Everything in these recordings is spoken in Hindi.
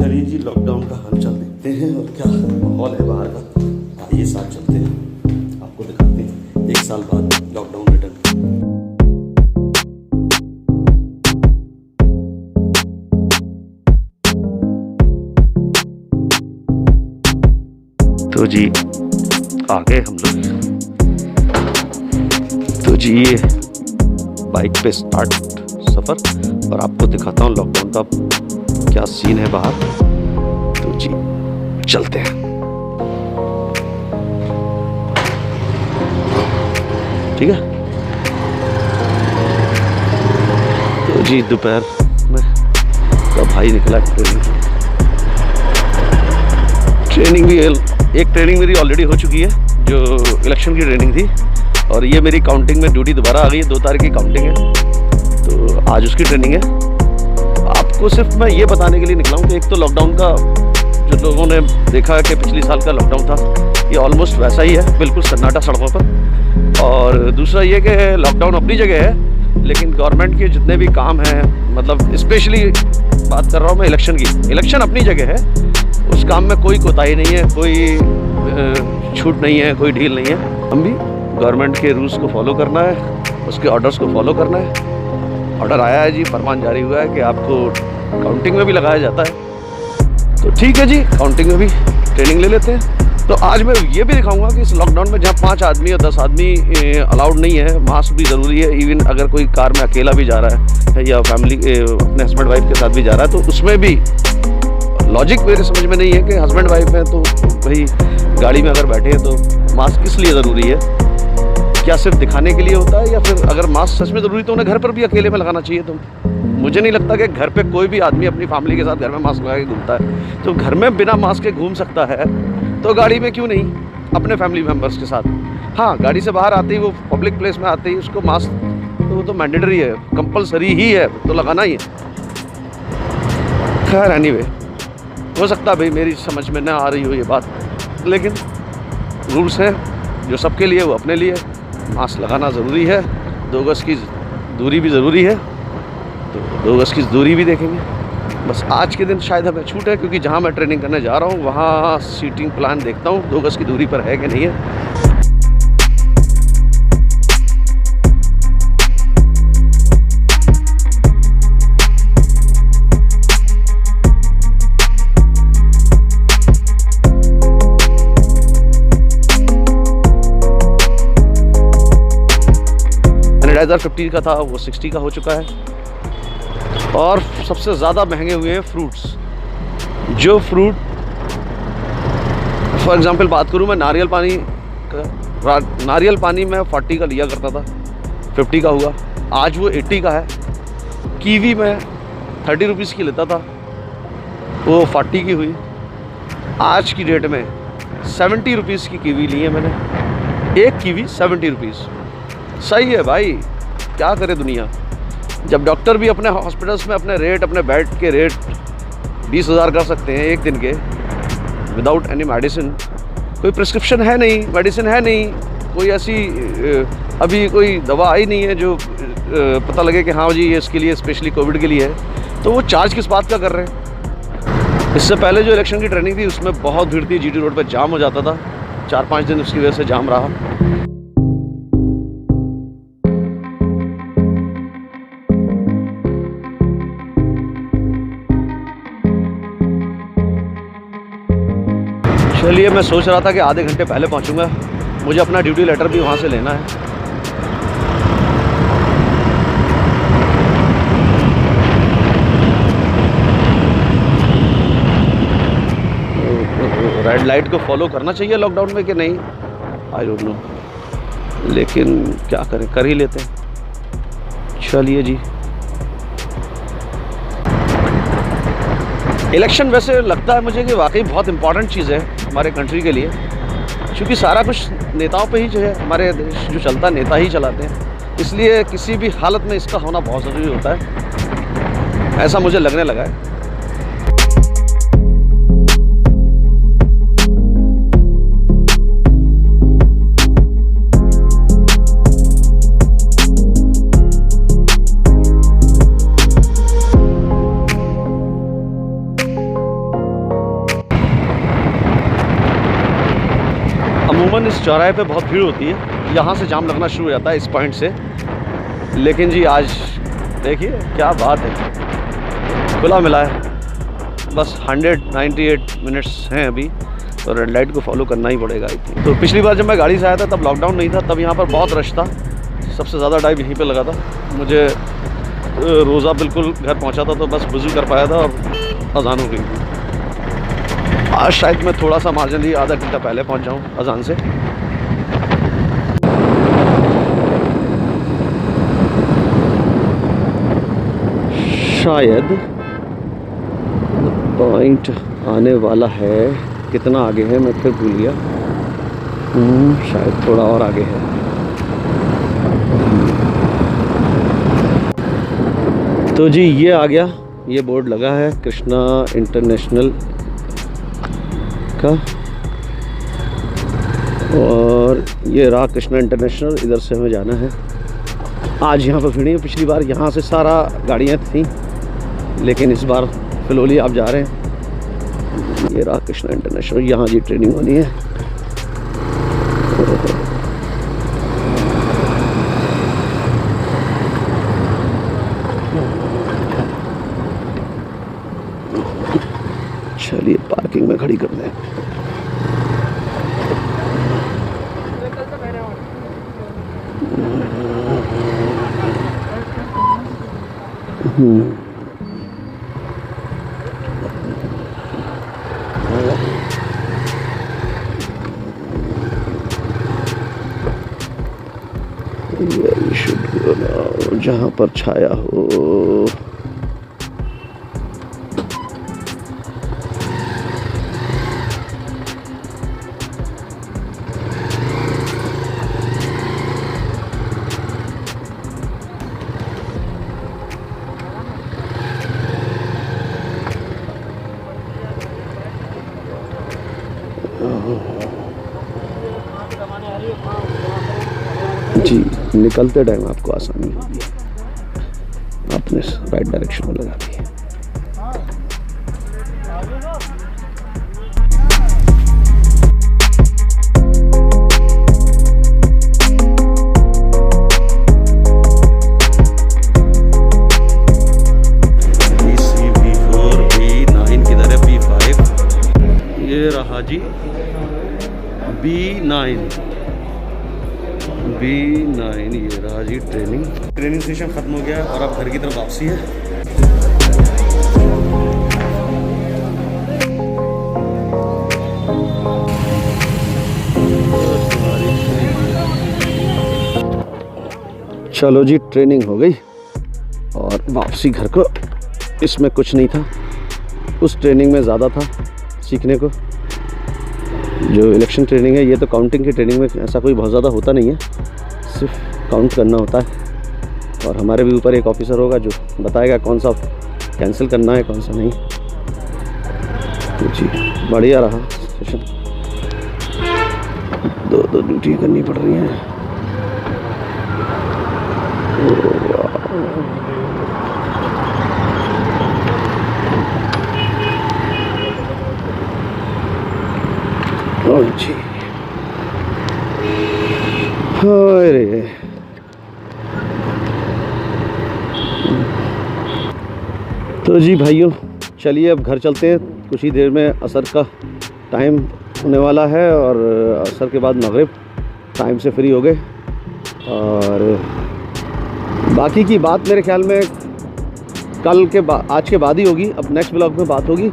चलिए जी, लॉकडाउन का हालचाल देखते हैं और क्या माहौल है बाहर का। आइए साथ चलते हैं, आपको दिखाते हैं 1 साल बाद लॉकडाउन रिटर्न। तो जी आ गए हम लोग। तो जी ये बाइक पे स्टार्ट सफ़र और आपको दिखाता हूँ लॉकडाउन का क्या सीन है बाहर। तो जी चलते हैं। ठीक है। तो जी दोपहर में का भाई निकला ट्रेनिंग भी एक ट्रेनिंग मेरी ऑलरेडी हो चुकी है जो इलेक्शन की ट्रेनिंग थी, और ये मेरी काउंटिंग में ड्यूटी दोबारा आ गई है। 2 तारीख की काउंटिंग है, तो आज उसकी ट्रेनिंग है। आपको सिर्फ मैं ये बताने के लिए निकला हूँ कि एक तो लॉकडाउन का जो लोगों ने देखा कि पिछले साल का लॉकडाउन था, ये ऑलमोस्ट वैसा ही है, बिल्कुल सन्नाटा सड़कों पर। और दूसरा ये कि लॉकडाउन अपनी जगह है, लेकिन गवर्नमेंट के जितने भी काम हैं, मतलब स्पेशली बात कर रहा हूँ मैं इलेक्शन की, इलेक्शन अपनी जगह है, उस काम में कोई कोताही नहीं है, कोई छूट नहीं है, कोई ढील नहीं है। हम भी गवर्नमेंट के रूल्स को फॉलो करना है, उसके ऑर्डर्स को फॉलो करना है। ऑर्डर आया है जी, फरमान जारी हुआ है कि आपको काउंटिंग में भी लगाया जाता है। तो ठीक है जी, काउंटिंग में भी ट्रेनिंग ले लेते हैं। तो आज मैं ये भी दिखाऊंगा कि इस लॉकडाउन में जहाँ 5 आदमी या 10 आदमी अलाउड नहीं है, मास्क भी ज़रूरी है। इवन अगर कोई कार में अकेला भी जा रहा है या फैमिली अपने हस्बैंड वाइफ के साथ भी जा रहा है, तो उसमें भी लॉजिक मेरे समझ में नहीं है कि हस्बैंड वाइफ हैं तो भाई गाड़ी में अगर बैठे हैं तो मास्क किस लिए ज़रूरी है? क्या सिर्फ दिखाने के लिए होता है, या फिर अगर मास्क सच में ज़रूरी तो उन्हें घर पर भी अकेले में लगाना चाहिए? तो मुझे नहीं लगता कि घर पे कोई भी आदमी अपनी फैमिली के साथ घर में मास्क लगा के घूमता है। तो घर में बिना मास्क के घूम सकता है, तो गाड़ी में क्यों नहीं अपने फैमिली मेम्बर्स के साथ? हाँ, गाड़ी से बाहर आते ही, वो पब्लिक प्लेस में आते ही उसको मास्क, तो वो तो मैंडेटरी है, कंपलसरी ही है, तो लगाना ही है। खैर एनीवे, हो सकता है भाई मेरी समझ में ना आ रही हो ये बात, लेकिन रूल्स हैं जो सबके लिए, वो अपने लिए। मास्क लगाना ज़रूरी है, 2 गज की दूरी भी ज़रूरी है, तो 2 गज की दूरी भी देखेंगे। बस आज के दिन शायद हमें छूट है, क्योंकि जहाँ मैं ट्रेनिंग करने जा रहा हूँ वहाँ सीटिंग प्लान देखता हूँ 2 गज की दूरी पर है कि नहीं है। सैनिटाइज़र 50 का था, वो 60 का हो चुका है। और सबसे ज़्यादा महंगे हुए हैं फ्रूट्स। जो फ्रूट फॉर एग्ज़ाम्पल बात करूँ मैं नारियल पानी का, नारियल पानी मैं 40 का लिया करता था, 50 का हुआ, आज वो 80 का है। कीवी मैं 30 रुपीज़ की लेता था, वो 40 की हुई। आज की डेट में 70 रुपीज़ की कीवी ली है मैंने, एक कीवी 70 रुपीज़। सही है भाई, क्या करे दुनिया। जब डॉक्टर भी अपने हॉस्पिटल्स में अपने रेट, अपने बेड के रेट 20,000 कर सकते हैं एक दिन के, विदाउट एनी मेडिसिन, कोई प्रिस्क्रिप्शन है नहीं, मेडिसिन है नहीं, कोई ऐसी अभी कोई दवा आई नहीं है जो पता लगे कि हाँ जी ये इसके लिए स्पेशली कोविड के लिए है, तो वो चार्ज किस बात का कर रहे हैं? इससे पहले जो इलेक्शन की ट्रेनिंग थी उसमें बहुत भीड़ थी, जीटी रोड पर जाम हो जाता था, 4-5 दिन उसकी वजह से जाम रहा। चलिए, मैं सोच रहा था कि आधे घंटे पहले पहुंचूंगा, मुझे अपना ड्यूटी लेटर भी वहां से लेना है। रेड लाइट को फॉलो करना चाहिए लॉकडाउन में कि नहीं, आई डोंट नो, लेकिन क्या करें, कर ही लेते हैं। चलिए जी, इलेक्शन वैसे लगता है मुझे कि वाकई बहुत इंपॉर्टेंट चीज़ है हमारे कंट्री के लिए, क्योंकि सारा कुछ नेताओं पे ही जो है, हमारे देश जो चलता है नेता ही चलाते हैं, इसलिए किसी भी हालत में इसका होना बहुत ज़रूरी होता है, ऐसा मुझे लगने लगा है। अमूमन इस चौराहे पे बहुत भीड़ होती है, यहाँ से जाम लगना शुरू हो जाता है इस पॉइंट से। लेकिन जी आज देखिए क्या बात है, खुला मिला है। बस 198 मिनट्स हैं अभी, तो रेड लाइट को फॉलो करना ही पड़ेगा आई थिंक। तो पिछली बार जब मैं गाड़ी से आया था तब लॉकडाउन नहीं था, तब यहाँ पर बहुत रश था, सबसे ज़्यादा टाइम यहीं पे लगा था। मुझे रोज़ा बिल्कुल घर पहुँचा था तो बस वज़ू कर पाया था और अजान हो गई थी। आज शायद मैं थोड़ा सा मार्जिनली आधा घंटा पहले पहुँच जाऊँ अजान से। शायद पॉइंट आने वाला है, कितना आगे है मैं फिर भूल गया। शायद थोड़ा और आगे है। तो जी ये आ गया, ये बोर्ड लगा है कृष्णा इंटरनेशनल का, और ये रहा कृष्णा इंटरनेशनल, इधर से हमें जाना है। आज यहाँ पर भीड़ है, पिछली बार यहाँ से सारा गाड़ियाँ थीं, लेकिन इस बार फिलौली आप जा रहे हैं। ये रहा कृष्णा इंटरनेशनल, यहाँ जी ट्रेनिंग होनी है। चलिए पार्किंग में खड़ी कर दें। जहाँ पर छाया हो। जी निकलते टाइम आपको आसानी होगी, आपने राइट डायरेक्शन में लगा दी है। B4 B9 किधर है? B5 ये रहा जी, B9 ये रहा जी। ट्रेनिंग सेशन ख़त्म हो गया और अब घर की तरफ वापसी है। चलो जी ट्रेनिंग हो गई और वापसी घर को। इसमें कुछ नहीं था, उस ट्रेनिंग में ज़्यादा था सीखने को। जो इलेक्शन ट्रेनिंग है ये तो काउंटिंग की ट्रेनिंग में ऐसा कोई बहुत ज़्यादा होता नहीं है, सिर्फ काउंट करना होता है। और हमारे भी ऊपर एक ऑफिसर होगा जो बताएगा कौन सा कैंसिल करना है कौन सा नहीं। तो जी बढ़िया रहा सेशन, दो ड्यूटी करनी पड़ रही है। जी अरे तो जी भाइयों चलिए अब घर चलते हैं। कुछ ही देर में असर का टाइम होने वाला है और असर के बाद मगरिब टाइम से फ्री हो गए। और बाकी की बात मेरे ख्याल में कल के आज के बाद ही होगी। अब नेक्स्ट ब्लॉग में बात होगी।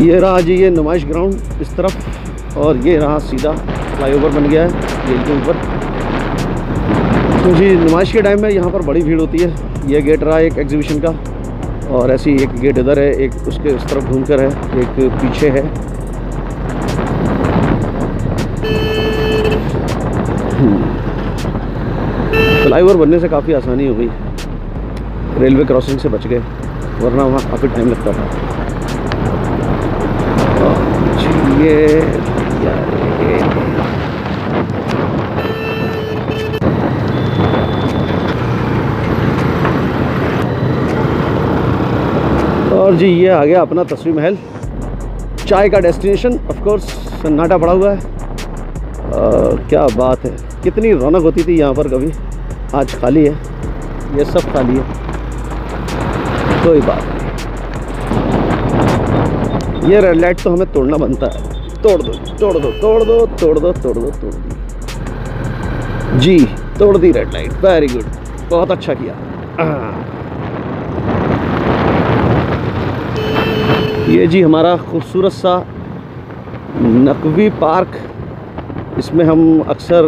ये रहा जी ये नुमाइश ग्राउंड इस तरफ, और ये रहा सीधा फ्लाईओवर बन गया है जेल के ऊपर। तो जी नुमाइश के टाइम में यहाँ पर बड़ी भीड़ होती है। ये गेट रहा एक एग्जीबिशन का, और ऐसी एक गेट इधर है, एक उसके उस तरफ घूमकर है, एक पीछे है। फ्लाईओवर बनने से काफ़ी आसानी हो गई, रेलवे क्रॉसिंग से बच गए, वरना वहाँ काफ़ी टाइम लगता था। और जी ये आ गया अपना तस्वीर महल, चाय का डेस्टिनेशन। ऑफ कोर्स सन्नाटा पड़ा हुआ है। क्या बात है, कितनी रौनक होती थी यहाँ पर कभी, आज खाली है, ये सब खाली है। कोई बात नहीं, ये रेड लाइट तो हमें तोड़ना बनता है। तोड़ दो तोड़ दो तोड़ दो तोड़ दो तोड़ दो तोड़ दी जी, तोड़ दी रेड लाइट। वेरी गुड, बहुत अच्छा किया। ये जी हमारा खूबसूरत सा नकवी पार्क, इसमें हम अक्सर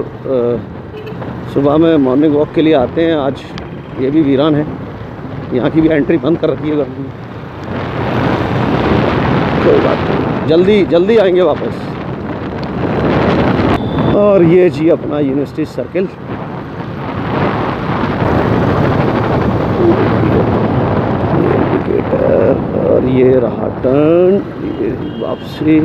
सुबह में मॉर्निंग वॉक के लिए आते हैं। आज ये भी वीरान है, यहाँ की भी एंट्री बंद कर रखी है गवर्नमेंट। कोई बात नहीं, जल्दी जल्दी आएंगे वापस। और ये जी अपना यूनिवर्सिटी सर्किल, और ये रहा टर्न, ये वापसी।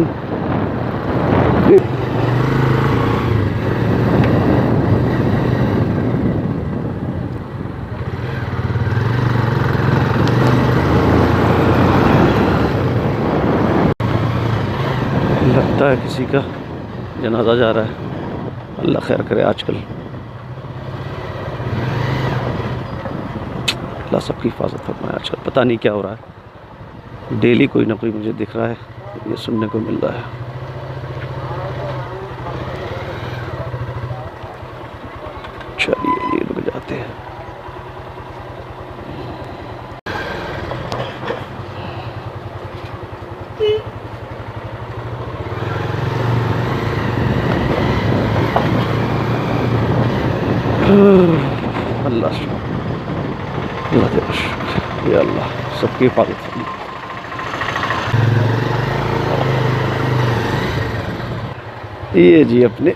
लगता है किसी का जनाजा जा रहा है, अल्लाह खैर करे। आजकल अल्लाह सबकी हिफाजत फरमाए। आजकल पता नहीं क्या हो रहा है, डेली कोई ना कोई मुझे दिख रहा है, ये सुनने को मिल रहा है। चलिए ये रुक जाते हैं। अल्लाह ये अल्लाह सबकी हिफाजत फरमाए। ये जी अपने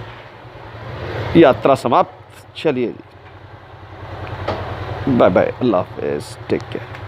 यात्रा समाप्त। चलिए जी, बाय बाय, अल्लाह हाफ़िज़, टेक केयर।